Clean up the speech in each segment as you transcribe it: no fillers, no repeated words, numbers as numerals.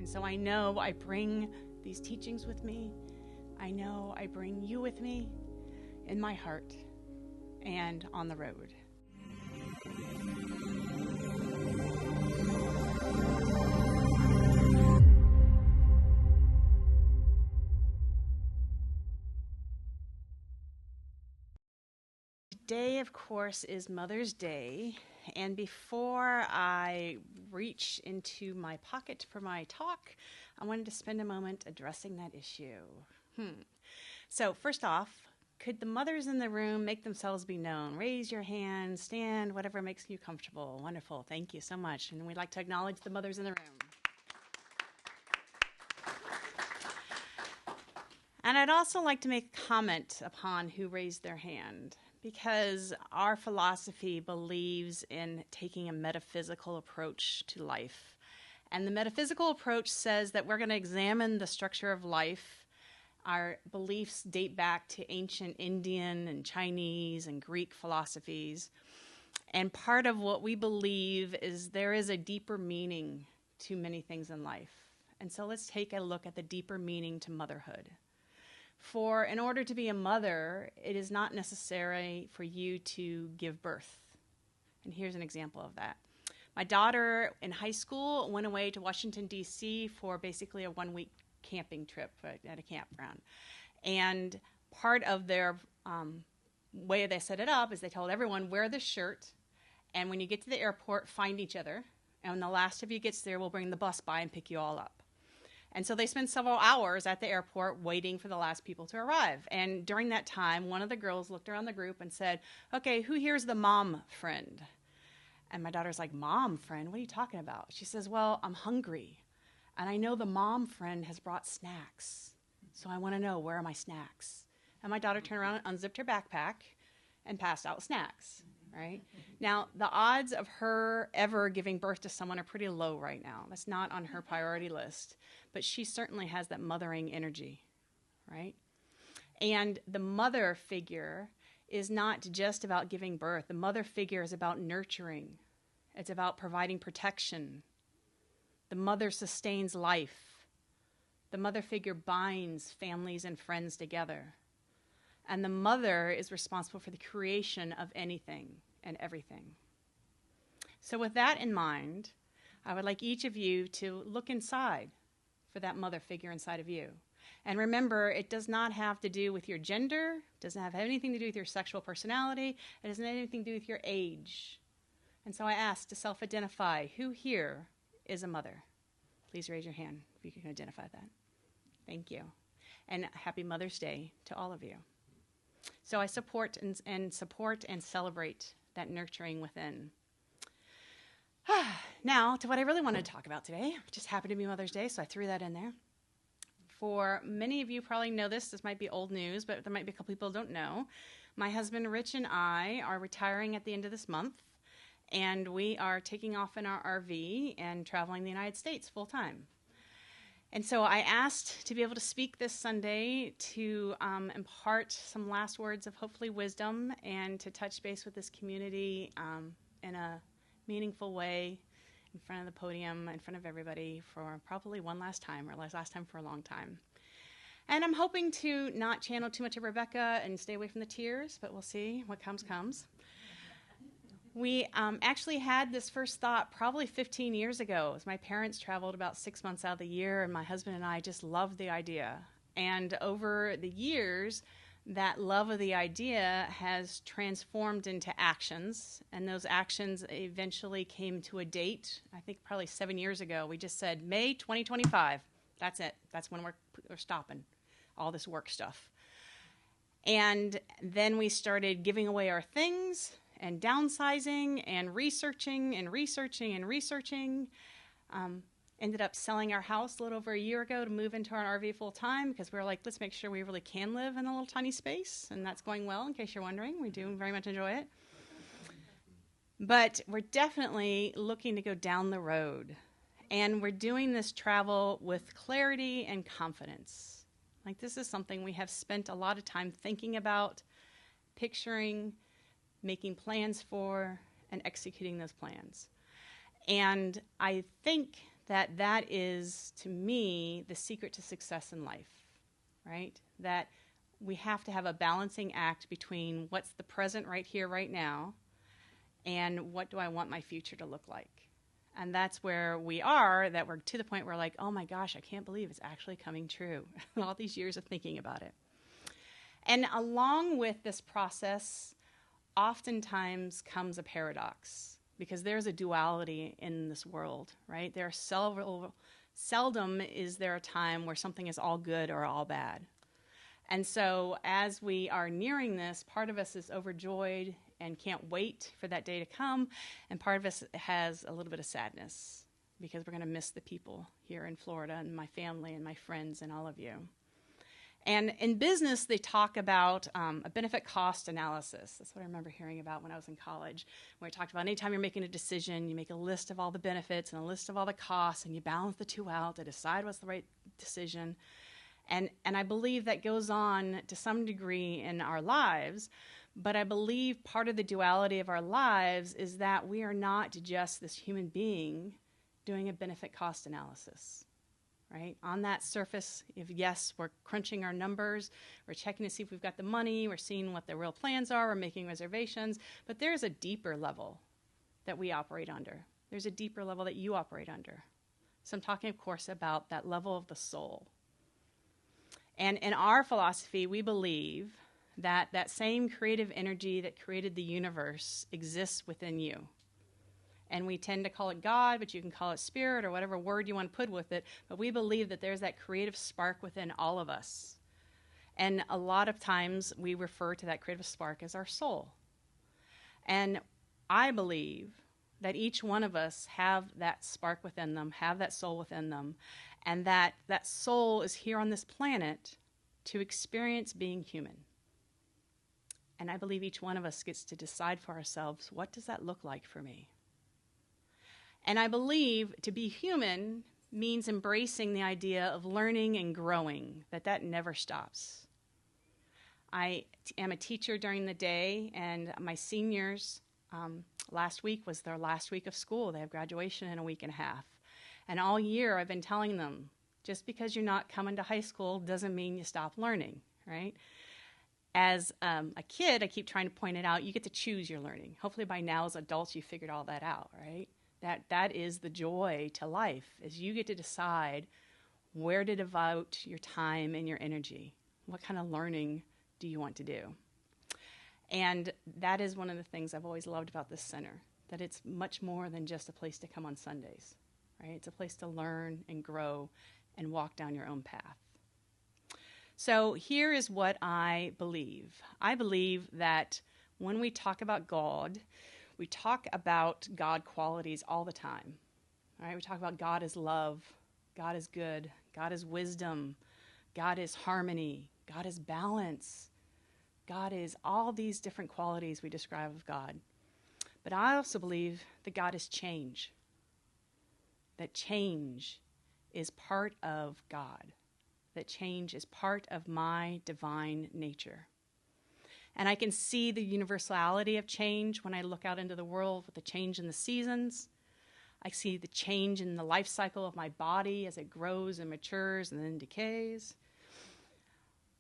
And so I know I bring these teachings with me. I know I bring you with me in my heart and on the road. Today, of course, is Mother's Day, and before I reach into my pocket for my talk, I wanted to spend a moment addressing that issue. So first off, could the mothers in the room make themselves be known? Raise your hand, stand, whatever makes you comfortable. Wonderful. Thank you so much. And we'd like to acknowledge the mothers in the room. And I'd also like to make a comment upon who raised their hand, because our philosophy believes in taking a metaphysical approach to life. And the metaphysical approach says that we're going to examine the structure of life. Our beliefs date back to ancient Indian and Chinese and Greek philosophies. And part of what we believe is there is a deeper meaning to many things in life. And so let's take a look at the deeper meaning to motherhood. For in order to be a mother, it is not necessary for you to give birth. And here's an example of that. My daughter in high school went away to Washington, D.C. for basically a one-week camping trip at a campground. And part of their way they set it up is they told everyone, wear this shirt, and when you get to the airport, find each other. And when the last of you gets there, we'll bring the bus by and pick you all up. And so they spent several hours at the airport waiting for the last people to arrive. And during that time, one of the girls looked around the group and said, okay, who here's the mom friend? And my daughter's like, mom friend? What are you talking about? She says, well, I'm hungry. And I know the mom friend has brought snacks. So I want to know, where are my snacks? And my daughter turned around and unzipped her backpack and passed out snacks, right? Now, the odds of her ever giving birth to someone are pretty low right now. That's not on her priority list. But she certainly has that mothering energy, right? And the mother figure is not just about giving birth. The mother figure is about nurturing. It's about providing protection. The mother sustains life. The mother figure binds families and friends together. And the mother is responsible for the creation of anything and everything. So with that in mind, I would like each of you to look inside for that mother figure inside of you. And remember, it does not have to do with your gender, doesn't have anything to do with your sexual personality, it doesn't have anything to do with your age. And so I ask to self-identify, who here is a mother? Please raise your hand if you can identify that. Thank you. And happy Mother's Day to all of you. So I support and celebrate that nurturing within. Now, to what I really wanted to talk about today. It just happened to be Mother's Day, so I threw that in there. For many of you probably know this might be old news, but there might be a couple people who don't know. My husband Rich and I are retiring at the end of this month, and we are taking off in our RV and traveling the United States full time. And so I asked to be able to speak this Sunday to impart some last words of hopefully wisdom and to touch base with this community in a meaningful way in front of the podium, in front of everybody for probably one last time, or last time for a long time. And I'm hoping to not channel too much of Rebecca and stay away from the tears, but we'll see. What comes, comes. We actually had this first thought probably 15 years ago, as my parents traveled about 6 months out of the year, and my husband and I just loved the idea. And over the years, that love of the idea has transformed into actions, and those actions eventually came to a date. I think probably 7 years ago, we just said, May 2025. That's it. That's when we're stopping all this work stuff. And then we started giving away our things and downsizing and researching. Ended up selling our house a little over a year ago to move into our RV full time because we were like, let's make sure we really can live in a little tiny space. And that's going well, in case you're wondering. We do very much enjoy it. But we're definitely looking to go down the road. And we're doing this travel with clarity and confidence. Like, this is something we have spent a lot of time thinking about, picturing, making plans for, and executing those plans. And I think that is, to me, the secret to success in life, right? That we have to have a balancing act between what's the present right here, right now, and what do I want my future to look like. And that's where we are, that we're to the point where like, oh my gosh, I can't believe it's actually coming true. All these years of thinking about it. And along with this process, oftentimes comes a paradox, because there's a duality in this world, right? There are seldom is there a time where something is all good or all bad. And so as we are nearing this, part of us is overjoyed and can't wait for that day to come, and part of us has a little bit of sadness because we're going to miss the people here in Florida and my family and my friends and all of you. And in business, they talk about a benefit cost analysis. That's what I remember hearing about when I was in college, where we talked about anytime you're making a decision, you make a list of all the benefits and a list of all the costs, and you balance the two out to decide what's the right decision. And I believe that goes on to some degree in our lives, but I believe part of the duality of our lives is that we are not just this human being doing a benefit cost analysis. Right? On that surface, if yes, we're crunching our numbers, we're checking to see if we've got the money, we're seeing what the real plans are, we're making reservations, but there's a deeper level that we operate under. There's a deeper level that you operate under. So I'm talking, of course, about that level of the soul. And in our philosophy, we believe that that same creative energy that created the universe exists within you. And we tend to call it God, but you can call it spirit or whatever word you want to put with it. But we believe that there's that creative spark within all of us. And a lot of times we refer to that creative spark as our soul. And I believe that each one of us have that spark within them, have that soul within them, and that that soul is here on this planet to experience being human. And I believe each one of us gets to decide for ourselves, what does that look like for me? And I believe to be human means embracing the idea of learning and growing, that never stops. I am a teacher during the day, and my seniors, last week was their last week of school. They have graduation in a week and a half. And all year I've been telling them, just because you're not coming to high school doesn't mean you stop learning, right? As a kid, I keep trying to point it out, you get to choose your learning. Hopefully by now as adults you figured all that out, right? That is the joy to life, is you get to decide where to devote your time and your energy. What kind of learning do you want to do? And that is one of the things I've always loved about this center, that it's much more than just a place to come on Sundays, right? It's a place to learn and grow and walk down your own path. So here is what I believe. I believe that when we talk about God, we talk about God qualities all the time. All right? We talk about God is love, God is good, God is wisdom, God is harmony, God is balance, God is all these different qualities we describe of God. But I also believe that God is change, that change is part of God, that change is part of my divine nature. And I can see the universality of change when I look out into the world with the change in the seasons. I see the change in the life cycle of my body as it grows and matures and then decays.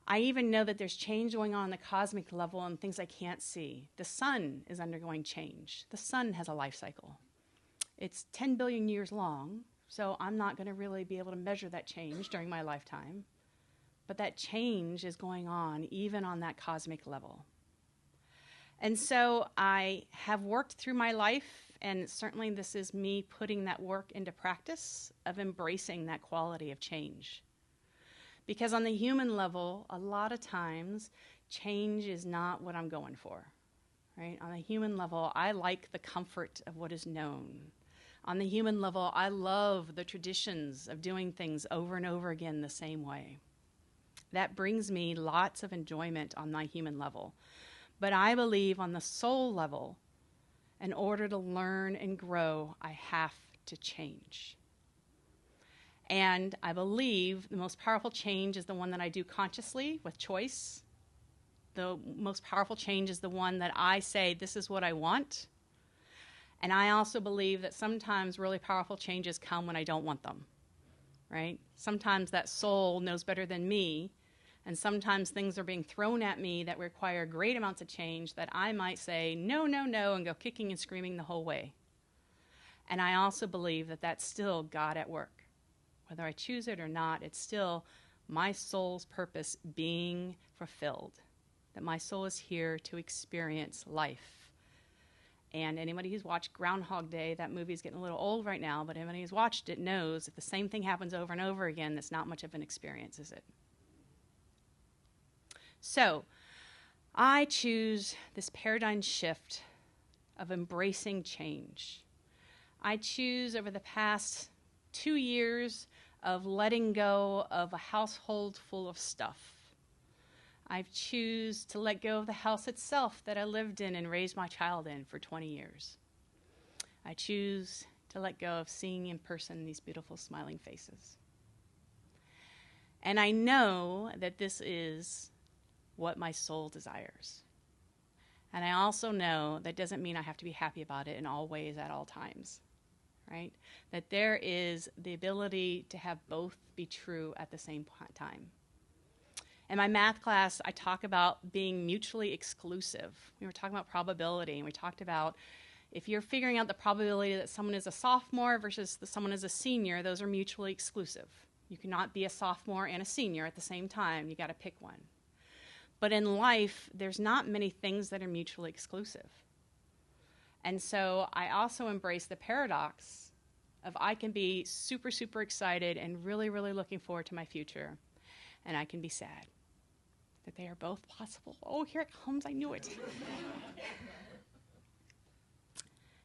I even know that there's change going on the cosmic level and things I can't see. The sun is undergoing change. The sun has a life cycle. It's 10 billion years long, so I'm not going to really be able to measure that change during my lifetime. But that change is going on even on that cosmic level. And so I have worked through my life, and certainly this is me putting that work into practice of embracing that quality of change. Because on the human level, a lot of times, change is not what I'm going for. Right? On the human level, I like the comfort of what is known. On the human level, I love the traditions of doing things over and over again the same way. That brings me lots of enjoyment on my human level. But I believe on the soul level, in order to learn and grow, I have to change. And I believe the most powerful change is the one that I do consciously with choice. The most powerful change is the one that I say, this is what I want. And I also believe that sometimes really powerful changes come when I don't want them, right? Sometimes that soul knows better than me, and sometimes things are being thrown at me that require great amounts of change that I might say, no, no, no, and go kicking and screaming the whole way. And I also believe that that's still God at work. Whether I choose it or not, it's still my soul's purpose being fulfilled, that my soul is here to experience life. And anybody who's watched Groundhog Day, that movie's getting a little old right now, but anybody who's watched it knows if the same thing happens over and over again, that's not much of an experience, is it? So, I choose this paradigm shift of embracing change. I choose over the past 2 years of letting go of a household full of stuff. I choose to let go of the house itself that I lived in and raised my child in for 20 years. I choose to let go of seeing in person these beautiful smiling faces. And I know that this is what my soul desires. And I also know that doesn't mean I have to be happy about it in all ways at all times, right? That there is the ability to have both be true at the same time. In my math class, I talk about being mutually exclusive. We were talking about probability, and we talked about if you're figuring out the probability that someone is a sophomore versus someone is a senior, those are mutually exclusive. You cannot be a sophomore and a senior at the same time. You got to pick one. But in life, there's not many things that are mutually exclusive. And so I also embrace the paradox of I can be super, super excited and really, really looking forward to my future. And I can be sad that they are both possible. Oh, here it comes. I knew it.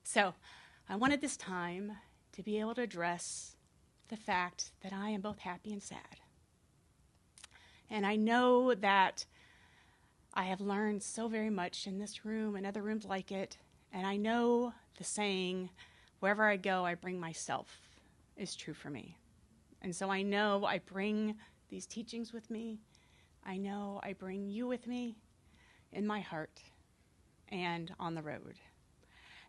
So I wanted this time to be able to address the fact that I am both happy and sad. And I know that I have learned so very much in this room and other rooms like it, and I know the saying, wherever I go, I bring myself, is true for me. And so I know I bring these teachings with me. I know I bring you with me in my heart and on the road.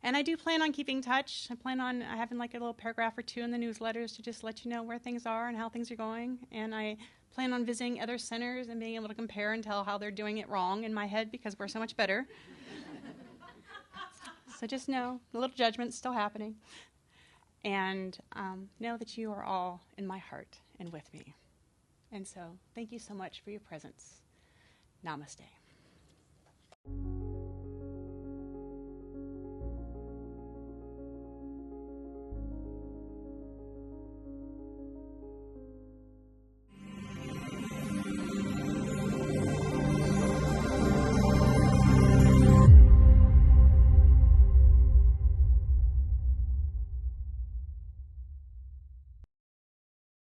And I do plan on keeping in touch. I plan on having like a little paragraph or two in the newsletters to just let you know where things are and how things are going. And I plan on visiting other centers and being able to compare and tell how they're doing it wrong in my head because we're so much better. So just know, a little judgment's still happening. And know that you are all in my heart and with me. And so thank you so much for your presence. Namaste.